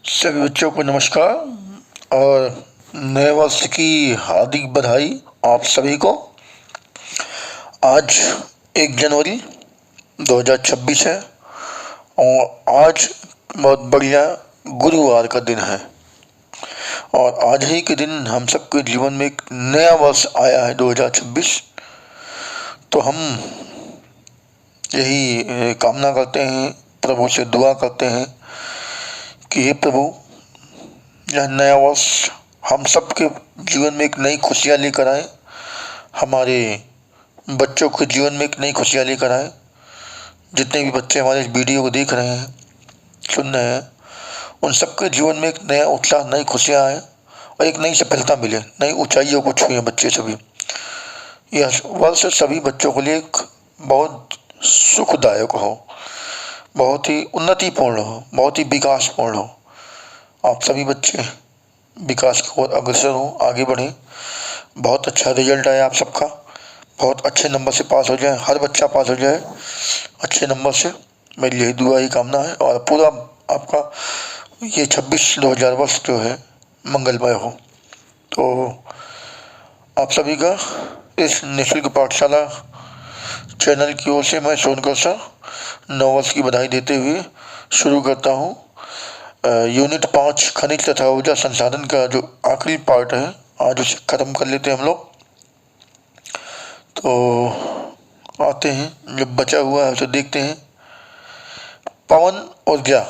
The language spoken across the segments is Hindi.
सभी बच्चों को नमस्कार और नए वर्ष की हार्दिक बधाई आप सभी को। आज 1 जनवरी 2026 है और आज बहुत बढ़िया गुरुवार का दिन है और आज ही के दिन हम सबके जीवन में एक नया वर्ष आया है 2026। तो हम यही कामना करते हैं, प्रभु से दुआ करते हैं कि हे प्रभु, यह नया वर्ष हम सबके जीवन में एक नई खुशियाँ लेकर आए, हमारे बच्चों के जीवन में एक नई खुशियाँ लेकर आए। जितने भी बच्चे हमारे इस वीडियो को देख रहे हैं, सुन रहे हैं, उन सबके जीवन में एक नया उत्साह, नई खुशियाँ आए और एक नई सफलता मिले, नई ऊंचाइयों को छुए बच्चे सभी। यह वर्ष सभी बच्चों के लिए एक बहुत सुखदायक हो, बहुत ही उन्नतिपूर्ण हो, बहुत ही विकासपूर्ण हो। आप सभी बच्चे विकास की ओर अग्रसर हो, आगे बढ़ें, बहुत अच्छा रिजल्ट आए आप सबका, बहुत अच्छे नंबर से पास हो जाए, हर बच्चा पास हो जाए अच्छे नंबर से, मेरी यही दुआ ही कामना है। और पूरा आपका ये 2026 वर्ष जो है मंगलमय हो। तो आप सभी का इस निःशुल्क पाठशाला चैनल की ओर से मैं सोनकर सर नव वर्ष की बधाई देते हुए शुरू करता हूँ। यूनिट 5 खनिज तथा ऊर्जा संसाधन का जो आखिरी पार्ट है, आज उसे ख़त्म कर लेते हैं हम लोग। तो आते हैं, जो बचा हुआ है उसे देखते हैं। पवन ऊर्जा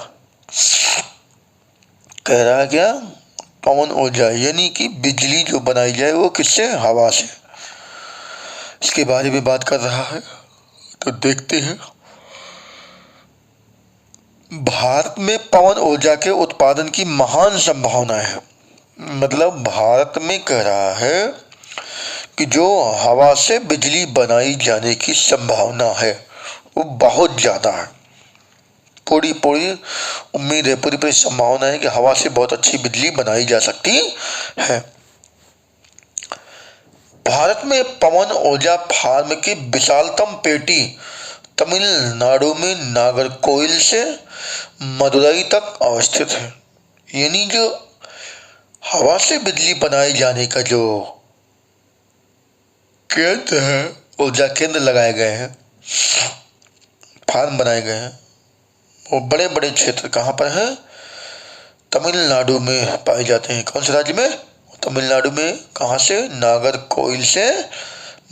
कह रहा है क्या? पवन ऊर्जा यानी कि बिजली जो बनाई जाए वो किससे? हवा से। इसके बारे में बात कर रहा है, तो देखते हैं। भारत में पवन ऊर्जा के उत्पादन की महान संभावना है। मतलब भारत में कह रहा है कि जो हवा से बिजली बनाई जाने की संभावना है वो बहुत ज़्यादा है। पूरी पूरी उम्मीद है, पूरी पूरी संभावना है कि हवा से बहुत अच्छी बिजली बनाई जा सकती है। भारत में पवन ऊर्जा फार्म की विशालतम पेटी तमिलनाडु में नागरकोइल से मदुरई तक अवस्थित है। यानी जो हवा से बिजली बनाए जाने का जो केंद्र है, ऊर्जा केंद्र लगाए गए हैं, फार्म बनाए गए हैं, वो बड़े बड़े क्षेत्र कहाँ पर हैं? तमिलनाडु में पाए जाते हैं। कौन से राज्य में? तमिलनाडु में। कहाँ से? नागरकोइल से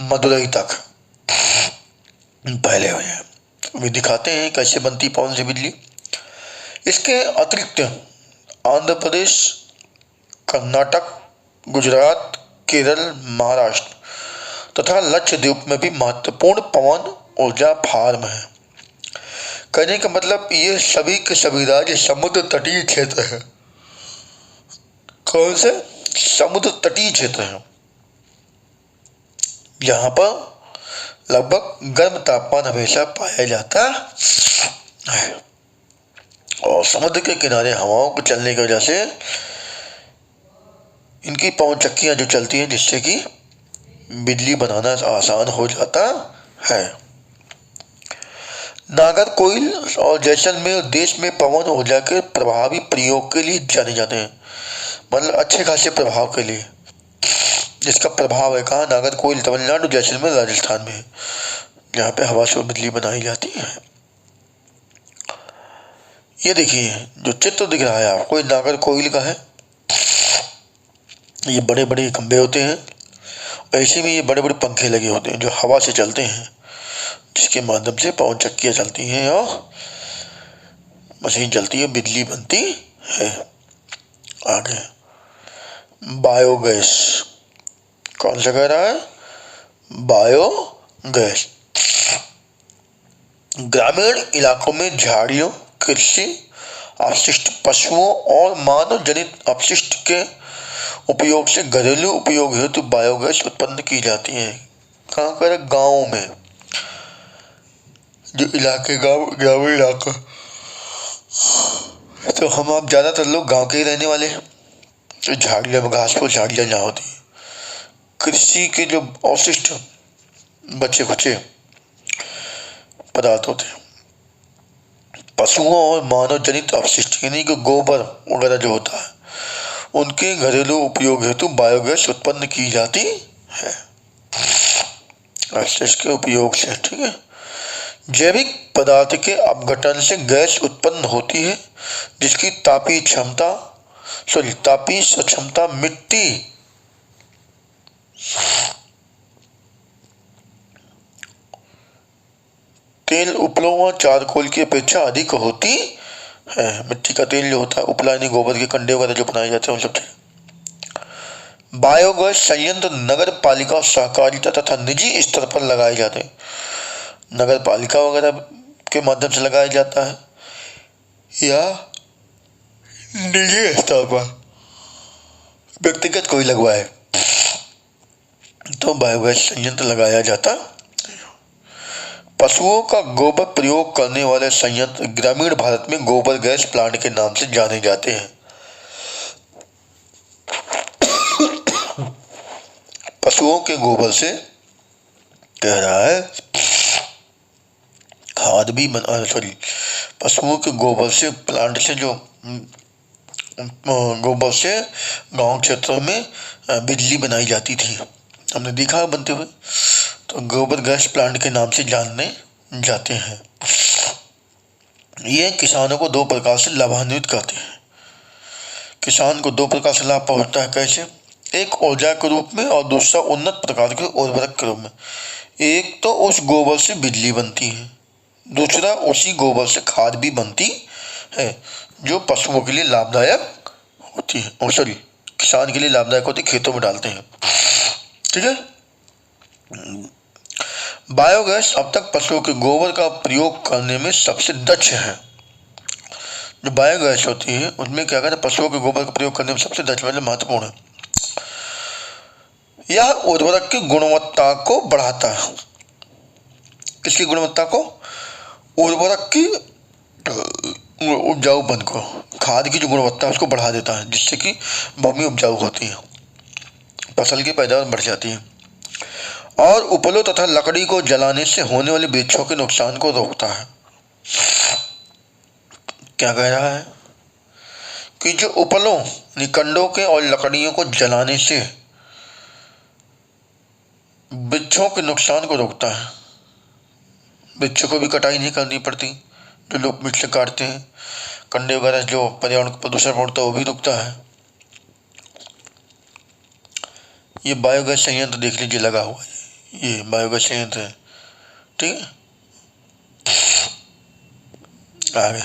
मदुरई तक फैले हुए हैं। अभी दिखाते हैं कैसे बनती पवन से बिजली। इसके अतिरिक्त आंध्र प्रदेश, कर्नाटक, गुजरात, केरल, महाराष्ट्र तथा लक्षद्वीप में भी महत्वपूर्ण पवन ऊर्जा फार्म है। कहने का मतलब ये सभी के सभी राज्य समुद्र तटीय क्षेत्र है। कौन से? समुद्र तटीय क्षेत्र है, यहाँ पर लगभग गर्म तापमान हमेशा पाया जाता है और समुद्र के किनारे हवाओं के चलने की वजह से इनकी पवन चक्कियाँ जो चलती हैं, जिससे कि बिजली बनाना आसान हो जाता है। नागरकोइल और जैसलमेर देश में पवन ऊर्जा के प्रभावी प्रयोग के लिए जाने जाते हैं। मतलब अच्छे खासे प्रभाव के लिए जिसका प्रभाव है। कहाँ? नागरकोइल तमिलनाडु, जैसलमेर राजस्थान में, जहाँ पे हवा से बिजली बनाई जाती है। ये देखिए जो चित्र दिख रहा है आपको, नागरकोइल का है। ये बड़े बड़े खंभे होते हैं, ऐसे में ये बड़े बड़े पंखे लगे होते हैं जो हवा से चलते हैं, जिसके माध्यम से पवन चक्कियाँ चलती हैं और मशीन चलती है, बिजली बनती है। आगे बायोगैस, कौन सा कह रहा है? बायोगैस। ग्रामीण इलाकों में झाड़ियों, कृषि अपशिष्ट, पशुओं और मानव जनित अपशिष्ट के उपयोग से घरेलू उपयोग हेतु बायोगैस उत्पन्न की जाती है। कहाँ कर? गाँव में, जो इलाके गाँव, ग्रामीण इलाका। तो हम आप ज़्यादातर लोग गांव के ही रहने वाले हैं, तो झाड़ियाँ, घास फूस झाड़ियाँ जहाँ होती हैं, कृषि के जो अवशिष्ट बचे खुचे पदार्थ होते हैं, पशुओं और मानव जनित अपशिष्ट यानी कि गोबर वगैरह जो होता है उनके घरेलू उपयोग हेतु बायोगैस उत्पन्न की जाती है। अपशिष्ट के उपयोग से, ठीक है। जैविक पदार्थ के अपघटन से गैस उत्पन्न होती है जिसकी तापीय क्षमता मिट्टी तेल उपलों व चारकोल की अपेक्षा अधिक होती है। मिट्टी का तेल जो होता है, उपला यानी गोबर के कंडे वगैरह जो बनाए जाते हैं उन सब से। बायोगैस संयंत्र नगर पालिका, सहकारिता तथा निजी स्तर पर लगाए जाते हैं। नगर पालिका वगैरह के माध्यम से लगाया जाता है या निजी स्तर पर व्यक्तिगत कोई लगवाए तो बायोगैस संयंत्र लगाया जाता। पशुओं का गोबर प्रयोग करने वाले संयंत्र ग्रामीण भारत में गोबर गैस प्लांट के नाम से जाने जाते हैं। पशुओं के गोबर से कह रहा है खाद भी पशुओं के गोबर से प्लांट से जो गोबर से गांव क्षेत्रों में बिजली बनाई जाती थी, हमने देखा बनते हुए, तो गोबर गैस प्लांट के नाम से जाने जाते हैं। ये किसानों को दो प्रकार से लाभान्वित करते हैं। किसान को दो प्रकार से लाभ पहुंचता है। कैसे? एक ऊर्जा के रूप में और दूसरा उन्नत प्रकार के उर्वरक के रूप में। एक तो उस गोबर से बिजली बनती है, दूसरा उसी गोबर से खाद भी बनती है जो पशुओं के लिए लाभदायक होती है। सॉरी, किसान के लिए लाभदायक होती है, खेतों में डालते हैं, ठीक है। बायोगैस अब तक पशुओं के गोबर का प्रयोग करने में सबसे दक्ष है। जो बायोगैस होती है उसमें क्या कहते हैं, पशुओं के गोबर का प्रयोग करने में सबसे दक्ष मतलब महत्वपूर्ण है। यह उर्वरक की गुणवत्ता को बढ़ाता है। किसकी गुणवत्ता को? उर्वरक की उपजाऊपन को, खाद की जो गुणवत्ता है उसको बढ़ा देता है, जिससे कि भूमि उपजाऊ होती है, फसल की पैदावार बढ़ जाती है। और उपलों तथा लकड़ी को जलाने से होने वाले वृक्षों के नुकसान को रोकता है। क्या कह रहा है कि जो उपलों कंडों के और लकड़ियों को जलाने से वृक्षों के नुकसान को रोकता है। वृक्षों को भी कटाई नहीं करनी पड़ती, जो लोग वृक्ष काटते हैं, कंडे वगैरह जो पर्यावरण को प्रदूषण पड़ता है वो भी रुकता है। ये बायोगैस संयंत्र देख लीजिए लगा हुआ है, ये बायोगैस संयंत्र है, ठीक है। आगे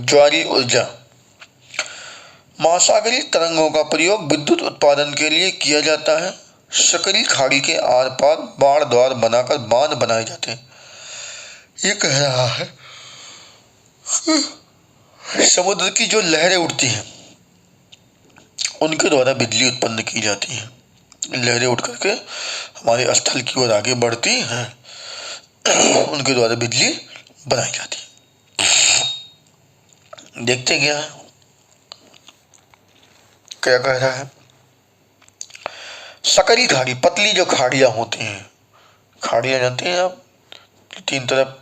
ज्वारीय ऊर्जा। महासागरीय तरंगों का प्रयोग विद्युत उत्पादन के लिए किया जाता है। सकरी खाड़ी के आर पार बाढ़ द्वार बनाकर बांध बनाए जाते हैं। ये कह रहा है समुद्र की जो लहरें उठती हैं उनके द्वारा बिजली उत्पन्न की जाती है। लहरें उठ करके हमारे स्थल की ओर आगे बढ़ती हैं, उनके द्वारा बिजली बनाई जाती है। देखते क्या है, क्या कह रहा है। सकरी खाड़ी, पतली जो खाड़ियाँ होती हैं, खाड़ियाँ जानते हैं आप, तीन तरफ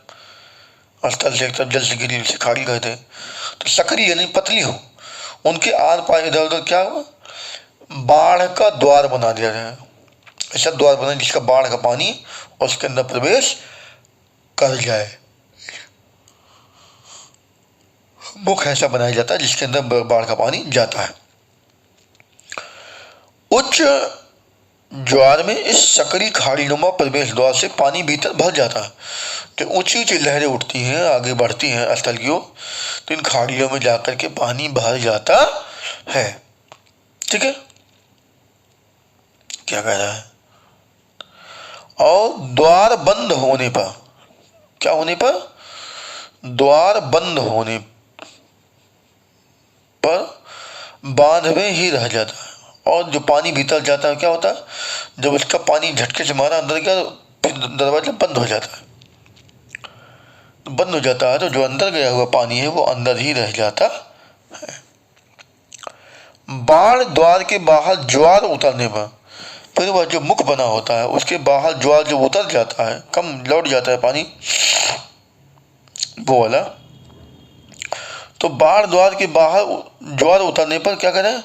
स्थल से एक तरफ जल से घिरी से खाड़ी कहते हैं। तो सकरी यानी पतली हो, उनके आर पार इधर उधर क्या हुआ, बाढ़ का द्वार बना दिया गया है। ऐसा द्वार बना जिसका बाढ़ का पानी उसके अंदर प्रवेश कर जाए। मुख ऐसा बनाया जाता है जिसके अंदर बाढ़ का पानी जाता है। उच्च ज्वार में इस सकरी खाड़ीनुमा प्रवेश द्वार से पानी भीतर भर जाता है। तो ऊंची ऊंची लहरें उठती हैं, आगे बढ़ती हैं स्थल की ओर, तो इन खाड़ियों में जाकर के पानी भर जाता है, ठीक है। क्या कह रहा है। और द्वार बंद होने पर, क्या होने पर, द्वार बंद होने पर बांध में ही रह जाता है। और जो पानी भीतर जाता है क्या होता है, जब उसका पानी झटके से मारा अंदर गया फिर दरवाजा बंद हो जाता है। तो बंद हो जाता है तो जो अंदर गया हुआ पानी है वो अंदर ही रह जाता है। बाढ़ द्वार के बाहर ज्वार उतरने पर फिर वह जो मुख बना होता है उसके बाहर ज्वार जो उतर जाता है, कम लौट जाता है पानी, वो वाला। तो बाढ़ द्वार के बाहर ज्वार उतरने पर क्या करें,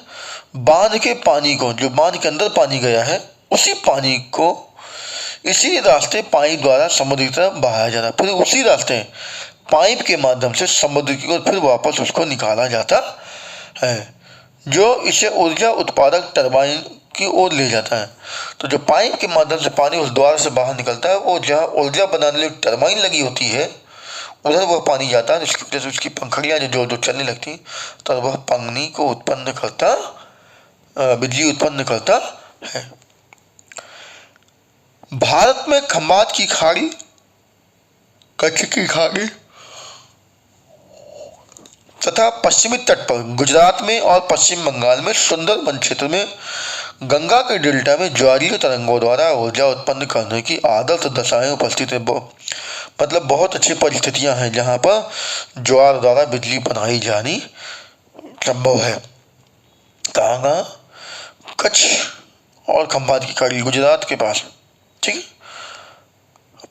बांध के पानी को, जो बांध के अंदर पानी गया है, उसी पानी को इसी रास्ते पाइप द्वारा समुद्र की तरफ बहाया जाता है। फिर उसी रास्ते पाइप के माध्यम से समुद्र की ओर फिर वापस उसको निकाला जाता है, जो इसे ऊर्जा उत्पादक टरबाइन की ओर ले जाता है। तो जो पाइप के माध्यम से पानी उस द्वार से बाहर निकलता है, वो जहाँ ऊर्जा बनाने वाली टरबाइन लगी होती है उधर वह पानी जाता है, जिसकी वजह से उसकी पंखड़ियाँ जो जो चलने लगती, तो वह पानी को उत्पन्न करता, बिजली उत्पन्न करता है। भारत में खंबात की खाड़ी, कच्छ की खाड़ी तथा पश्चिमी तट पर गुजरात में और पश्चिम बंगाल में सुंदरबन क्षेत्र में गंगा के डेल्टा में ज्वारीय तरंगों द्वारा ऊर्जा उत्पन्न करने की आदर्श दशाएं उपस्थित है। मतलब बहुत अच्छी परिस्थितियां हैं जहां पर ज्वार द्वारा बिजली बनाई जानी संभव है। कहाँ? कच्छ और खंबात की खाड़ी गुजरात के पास, ठीक है।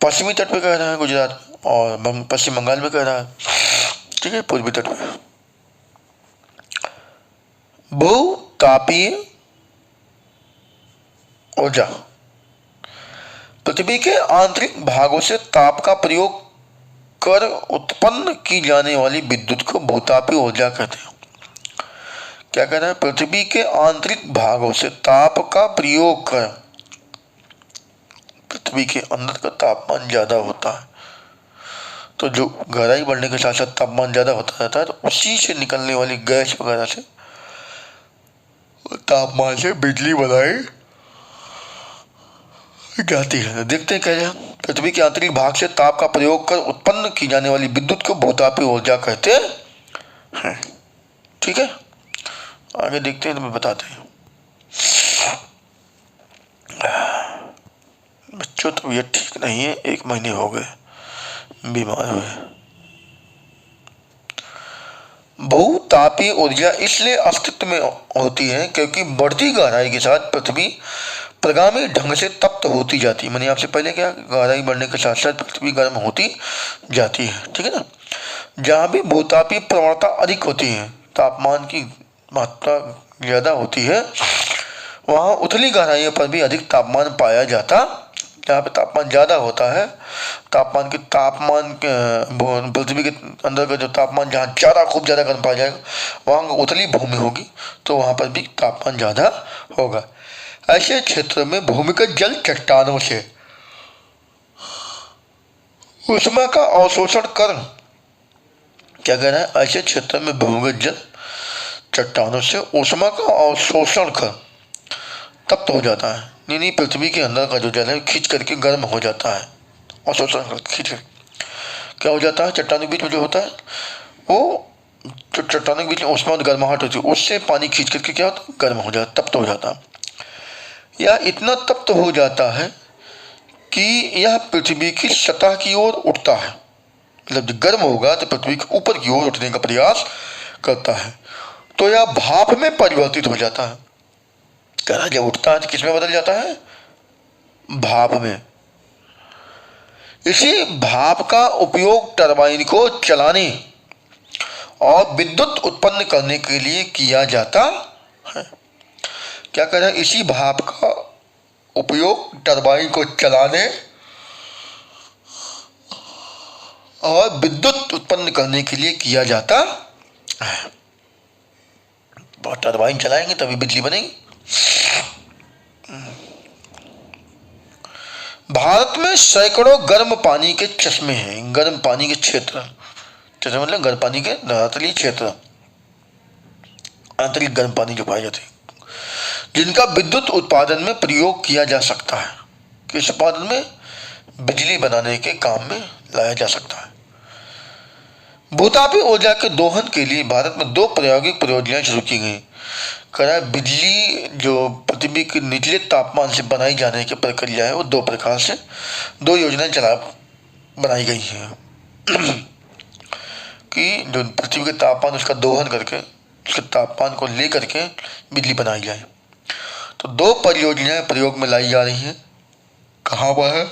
पश्चिमी तट पे कह रहा है गुजरात, और पश्चिम बंगाल में कह रहा है, ठीक है, पूर्वी तट पे। भूतापीय ऊर्जा, पृथ्वी के आंतरिक भागों से ताप का प्रयोग कर उत्पन्न की जाने वाली विद्युत को भूतापीय ऊर्जा कहते हैं। क्या कहना है? पृथ्वी के आंतरिक भागों से ताप का प्रयोग कर, पृथ्वी के अंदर का तापमान ज्यादा होता है, तो जो गहराई बढ़ने के साथ साथ तापमान ज्यादा होता रहता है, तो उसी से निकलने वाली गैस वगैरह से तापमान से बिजली बनाई जाती है। देखते हैं क्या, पृथ्वी के आंतरिक भाग से ताप का प्रयोग कर उत्पन्न की जाने वाली विद्युत को भूतापीय ऊर्जा कहते हैं। ठीक है, आगे देखते हैं, तुम्हें बताते हैं। बच्चों तो ये ठीक नहीं है, 1 महीने हो गए बीमार हुए। भूतापीय ऊर्जा इसलिए अस्तित्व में होती है क्योंकि बढ़ती गहराई के साथ पृथ्वी प्रगामी ढंग से तप्त होती जाती है। मैंने आपसे पहले क्या, गहराई बढ़ने के साथ साथ पृथ्वी गर्म होती जाती है, ठीक है ना। जहाँ भी भूतापीय प्रवणता अधिक होती है, तापमान की मात्रा ज़्यादा होती है, वहाँ उथली गहराइयों पर भी अधिक तापमान पाया जाता। जहाँ पे तापमान ज़्यादा होता है, पृथ्वी के अंदर का जो तापमान जहाँ ज़्यादा खूब ज़्यादा गर्म पाया जाएगा, वहाँ उथली भूमि होगी, तो वहाँ पर भी तापमान ज़्यादा होगा। ऐसे क्षेत्र में भूमिगत जल चट्टानों से ऊष्मा का अवशोषण कर, क्या कहना है, ऐसे क्षेत्र में भूमिगत जल चट्टानों से ऊष्मा का अवशोषण कर तप्त हो जाता है। नहीं, पृथ्वी के अंदर का जो जल है खींच करके गर्म हो जाता है, अवशोषण कर खींच कर क्या हो जाता है, चट्टानों के बीच में जो होता है, वो जो चट्टानों के बीच में ऊष्मा और गर्माहट होती है, उससे पानी खींच करके क्या होता है, गर्म हो जाता, तप्त हो जाता है। यह इतना तप्त हो जाता है कि यह पृथ्वी की सतह की ओर उठता है। मतलब जब गर्म होगा तो पृथ्वी के ऊपर की ओर उठने का प्रयास करता है, तो यह भाप में परिवर्तित हो जाता है। कह जब उठता है तो किस में बदल जाता है, भाप में। इसी भाप का उपयोग टरबाइन को चलाने और विद्युत उत्पन्न करने के लिए किया जाता है। क्या कह रहा है, इसी भाप का उपयोग टरबाइन को चलाने और विद्युत उत्पन्न करने के लिए किया जाता है। बहुत टरबाइन चलाएंगे तभी बिजली बनेगी। भारत में सैकड़ों गर्म पानी के चश्मे हैं, गर्म पानी के क्षेत्र, जैसे मतलब गर्म पानी के धरातलीय क्षेत्र, आंतरिक गर्म पानी जो पाए जाते हैं, जिनका विद्युत उत्पादन में प्रयोग किया जा सकता है। किस उत्पादन में? बिजली बनाने के काम में लाया जा सकता है। भूतापीय ऊर्जा के दोहन के लिए भारत में 2 प्रायोगिक परियोजनाएं शुरू की गई। कह बिजली जो पृथ्वी के निचले तापमान से बनाई जाने की प्रक्रिया है, वो 2 प्रकार से 2 योजनाएं बनाई गई हैं कि जो पृथ्वी के तापमान उसका दोहन करके उसके तापमान को ले करके बिजली बनाई जाए। तो तो 2 परियोजनाएं प्रयोग में लाई जा रही हैं। कहाँ पर है?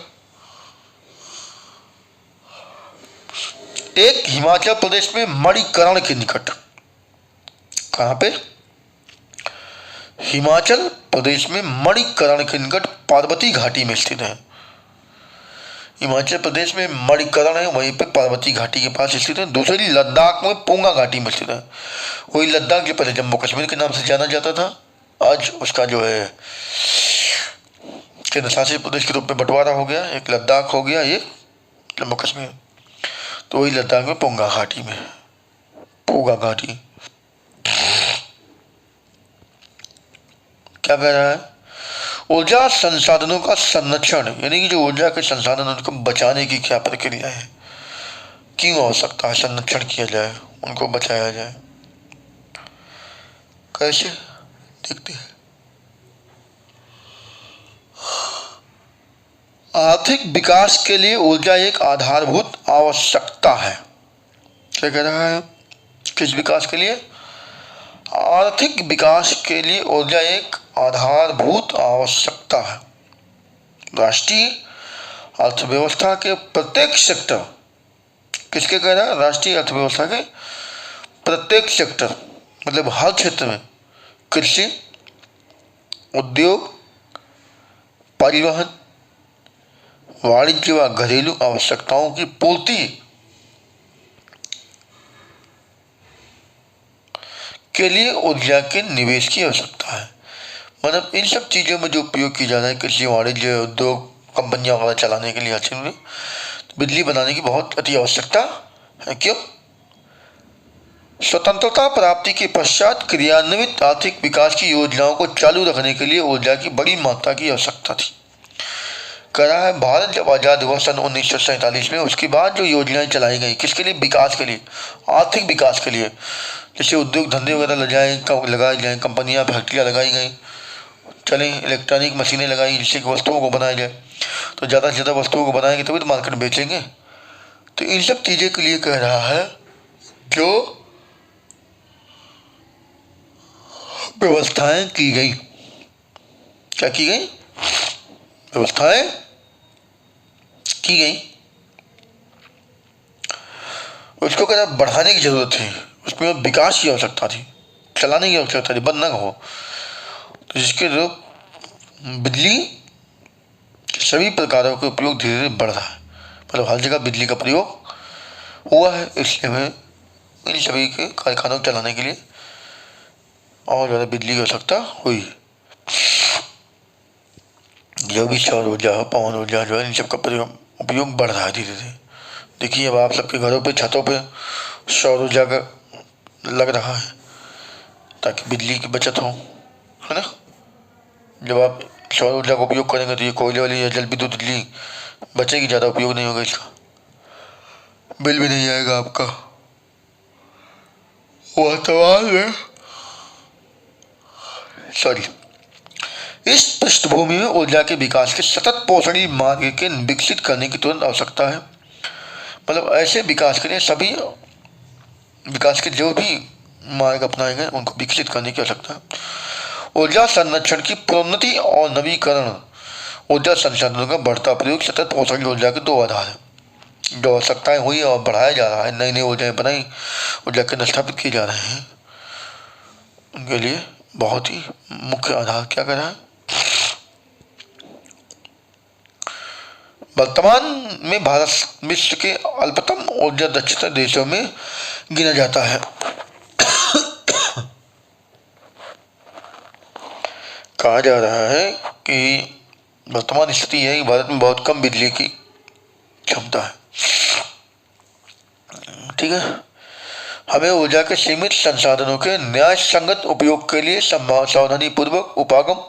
एक हिमाचल प्रदेश में मणिकर्ण के निकट। कहाँ पे? हिमाचल प्रदेश में मणिकर्ण के निकट पार्वती घाटी में स्थित है। हिमाचल प्रदेश में मणिकर्ण है, वहीं पे पार्वती घाटी के पास स्थित है। दूसरी लद्दाख में पोंगा घाटी में स्थित है। वही लद्दाख जो पहले जम्मू कश्मीर के नाम से जाना जाता था, आज उसका जो है केंद्र शासित प्रदेश के रूप में बंटवारा हो गया। एक लद्दाख हो गया, ये जम्मू कश्मीर। तो वही लद्दाख में पोंगा घाटी में, पोंगा घाटी। क्या कह रहा है? ऊर्जा संसाधनों का संरक्षण, यानी कि जो ऊर्जा के संसाधन उनको बचाने की क्या प्रक्रिया है, क्यों आवश्यकता है संरक्षण किया जाए, उनको बचाया जाए, कैसे? देखते हैं। आर्थिक विकास के लिए ऊर्जा एक आधारभूत आवश्यकता है। क्या कह रहा है? किस विकास के लिए? आर्थिक विकास के लिए ऊर्जा एक आधारभूत आवश्यकता है। राष्ट्रीय अर्थव्यवस्था के प्रत्येक सेक्टर, किसके कह रहा है? राष्ट्रीय अर्थव्यवस्था के प्रत्येक सेक्टर, मतलब हर क्षेत्र में, कृषि, उद्योग, परिवहन, वाणिज्य व घरेलू आवश्यकताओं की पूर्ति के लिए ऊर्जा के निवेश की आवश्यकता है। मतलब इन सब चीज़ों में जो उपयोग की जा रहा है, कृषि, वाणिज्य, उद्योग, कंपनियां वगैरह चलाने के लिए, अच्छे में बिजली बनाने की बहुत अति आवश्यकता है। क्यों? स्वतंत्रता प्राप्ति के पश्चात क्रियान्वित आर्थिक विकास की योजनाओं को चालू रखने के लिए ऊर्जा की बड़ी मात्रा की आवश्यकता थी। कह रहा है भारत जब आज़ाद हुआ सन 1947 में, उसके बाद जो योजनाएं चलाई गई, किसके लिए? विकास के लिए, आर्थिक विकास के लिए। जैसे उद्योग धंधे वगैरह लगाए जाएँ, कंपनियां, फैक्ट्रियाँ लगाई गई, चलें, इलेक्ट्रॉनिक मशीनें लगाई जिससे कि वस्तुओं को बनाया जाए। तो ज़्यादा से ज़्यादा वस्तुओं को बनाएंगे तभी तो मार्केट में बेचेंगे। तो इन सब चीज़ों के लिए कह रहा है जो व्यवस्थाएं की गई, क्या की गई? व्यवस्थाएं की गई, उसको कह रहा बढ़ाने की जरूरत थी, उसमें विकास की आवश्यकता थी, चलाने की आवश्यकता थी, बंद न हो। तो जिसके जो बिजली के सभी प्रकारों के उपयोग धीरे धीरे बढ़ रहा है, मतलब हर जगह बिजली का प्रयोग हुआ है, इसलिए हमें इन सभी के कारखानों को चलाने के लिए और ज़्यादा बिजली की आवश्यकता हुई। जो भी सौर ऊर्जा हो, पवन ऊर्जा जो है, इन सब का उपयोग बढ़ रहा है धीरे धीरे। देखिए अब आप सबके घरों पे, छतों पे सौर ऊर्जा का लग रहा है ताकि बिजली की बचत हो, है ना। जब आप सौर ऊर्जा का उपयोग करेंगे तो ये कोयले वाली या जल विद्युत बिजली बचेगी, ज़्यादा उपयोग नहीं होगा इसका, बिल भी नहीं आएगा आपका। वर्तमान में इस पृष्ठभूमि में ऊर्जा के विकास के सतत पोषणी मार्ग के विकसित करने की तुरंत आवश्यकता है। मतलब ऐसे विकास के लिए सभी विकास के जो भी मार्ग अपनाए गए उनको विकसित करने की आवश्यकता है। ऊर्जा संरक्षण की प्रोन्नति और नवीकरण, ऊर्जा संसाधनों का बढ़ता प्रयोग, सतत पोषणी ऊर्जा के 2 आधार है। जो आवश्यकताएं हुई और बढ़ाया जा रहा है, नई नई ऊर्जाएं बनाई, ऊर्जा केंद्र स्थापित किए जा रहे हैं, उनके लिए बहुत ही मुख्य आधार क्या कर रहा है? वर्तमान में भारत विश्व के अल्पतम ऊर्जा दक्षता देशों में गिना जाता है। कहा जा रहा है कि वर्तमान स्थिति है कि भारत में बहुत कम बिजली की क्षमता है। ठीक है, हमें ऊर्जा के सीमित संसाधनों के न्याय संगत उपयोग के लिए सावधानी पूर्वक उपागम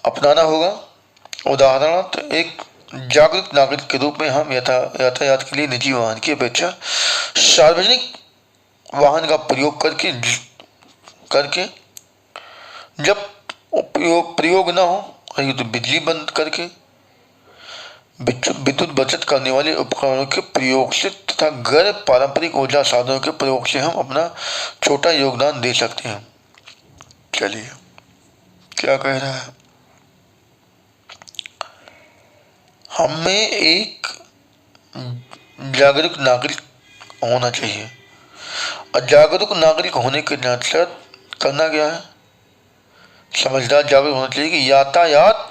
अपनाना होगा। उदाहरणार्थ, एक जागरूक नागरिक के रूप में हम यातायात के लिए निजी वाहन की अपेक्षा सार्वजनिक वाहन का प्रयोग करके जब प्रयोग न हो तो बिजली बंद करके विद्युत बचत करने वाले उपकरणों के प्रयोग से तथा गैर पारंपरिक ऊर्जा साधनों के प्रयोग से हम अपना छोटा योगदान दे सकते हैं। चलिए क्या कह रहा है? हमें एक जागरूक नागरिक होना चाहिए, और जागरूक नागरिक होने के नाते करना क्या है, समझदार जागरूक होना चाहिए कि यातायात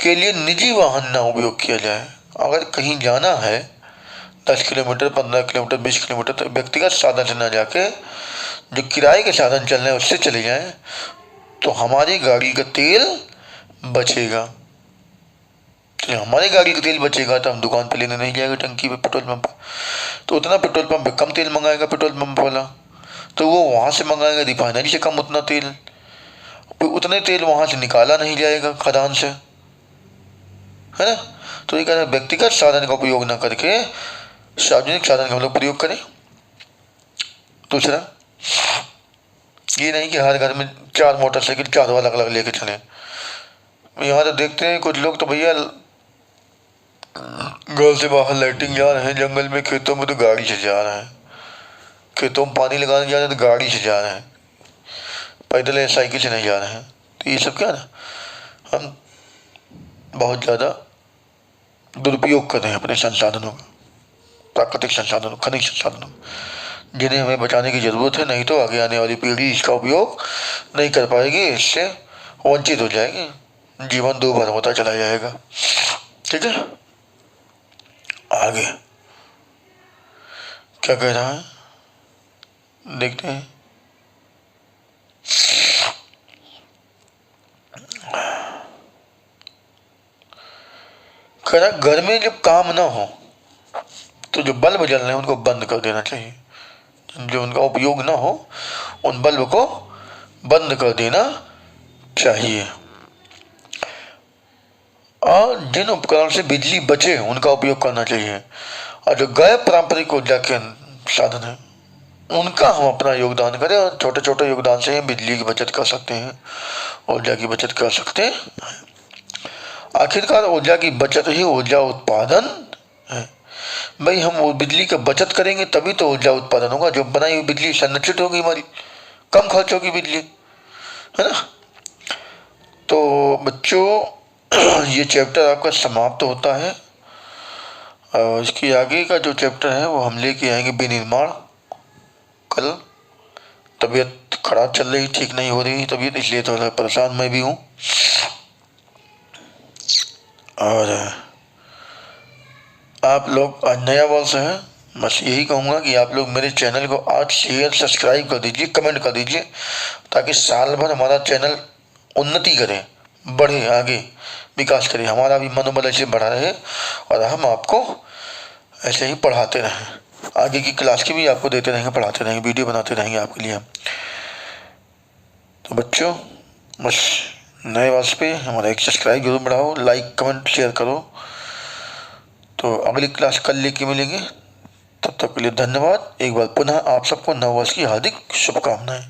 के लिए निजी वाहन ना उपयोग किया जाए। अगर कहीं जाना है 10 किलोमीटर, 15 किलोमीटर, 20 किलोमीटर, तो व्यक्तिगत साधन से ना जाके जो किराए के साधन चल रहे हैं उससे चले जाएं, तो हमारी गाड़ी का तेल बचेगा। तो हमारी गाड़ी का तेल बचेगा तो हम दुकान पे लेने नहीं जाएंगे, टंकी पे, पेट्रोल पंप पे। तो उतना पेट्रोल पंप पे कम तेल मंगाएगा पेट्रोल पंप वाला, तो वो वहाँ से मंगाएगा रिफाइनरी से कम उतना तेल, फिर उतने तेल वहाँ से निकाला नहीं जाएगा खदान से, है ना। तो ये कहना है व्यक्तिगत साधन का उपयोग न करके सार्वजनिक साधन का हम लोग प्रयोग करें। दूसरा, ये नहीं कि हर घर में 4 मोटरसाइकिल चारों अलग अलग लेके चलें। यहाँ तो देखते हैं कुछ लोग तो भैया घर से बाहर लाइटिंग जा रहे हैं, जंगल में, खेतों में तो गाड़ी से जा रहे हैं, खेतों में पानी लगाने जा रहे हैं तो गाड़ी से जा रहे हैं, पैदल या साइकिल से नहीं जा रहे हैं। तो ये सब क्या ना, हम बहुत ज़्यादा दुरुपयोग कर रहे हैं अपने संसाधनों का, प्राकृतिक संसाधनों, खनिज संसाधनों, जिन्हें हमें बचाने की ज़रूरत है। नहीं तो आगे आने वाली पीढ़ी इसका उपयोग नहीं कर पाएगी, इससे वंचित हो जाएगी, जीवन दुर्भर होता चला जाएगा। ठीक है, आगे क्या कह रहा है देखते हैं। कह रहा घर में जब काम ना हो तो जो बल्ब जल रहे हैं उनको बंद कर देना चाहिए, जो उनका उपयोग ना हो उन बल्ब को बंद कर देना चाहिए, और जिन उपकरण से बिजली बचे उनका उपयोग करना चाहिए। और जो गैर पारंपरिक ऊर्जा के साधन है उनका हम अपना योगदान करें, और छोटे छोटे योगदान से हम बिजली की बचत कर सकते हैं, ऊर्जा की बचत कर सकते हैं। आखिरकार ऊर्जा की बचत ही ऊर्जा उत्पादन है। भाई हम वो बिजली का बचत करेंगे तभी तो ऊर्जा उत्पादन होगा, जो बनाई हुई बिजली संरक्षित होगी हमारी, कम खर्च होगी बिजली, है ना। तो बच्चों ये चैप्टर आपका समाप्त होता है, और इसकी आगे का जो चैप्टर है वो हम लेके आएंगे विनिर्माण। कल तबीयत खराब चल रही, ठीक नहीं हो रही तबीयत, इसलिए थोड़ा परेशान मैं भी हूँ। और आप लोग, आज नया वर्ष है, बस यही कहूँगा कि आप लोग मेरे चैनल को आज शेयर सब्सक्राइब कर दीजिए, कमेंट कर दीजिए, ताकि साल भर हमारा चैनल उन्नति करे, बढ़े, आगे विकास करे, हमारा भी मनोबल ऐसे बढ़ा रहे, और हम आपको ऐसे ही पढ़ाते रहें, आगे की क्लास की भी आपको देते रहेंगे, पढ़ाते रहेंगे, वीडियो बनाते रहेंगे आपके लिए। तो बच्चों बस नए वर्ष पे हमारा एक सब्सक्राइब जरूर बढ़ाओ, लाइक कमेंट शेयर करो। तो अगली क्लास कल लेके मिलेंगे, तब तक के लिए धन्यवाद। एक बार पुनः आप सबको नव वर्ष की हार्दिक शुभकामनाएं।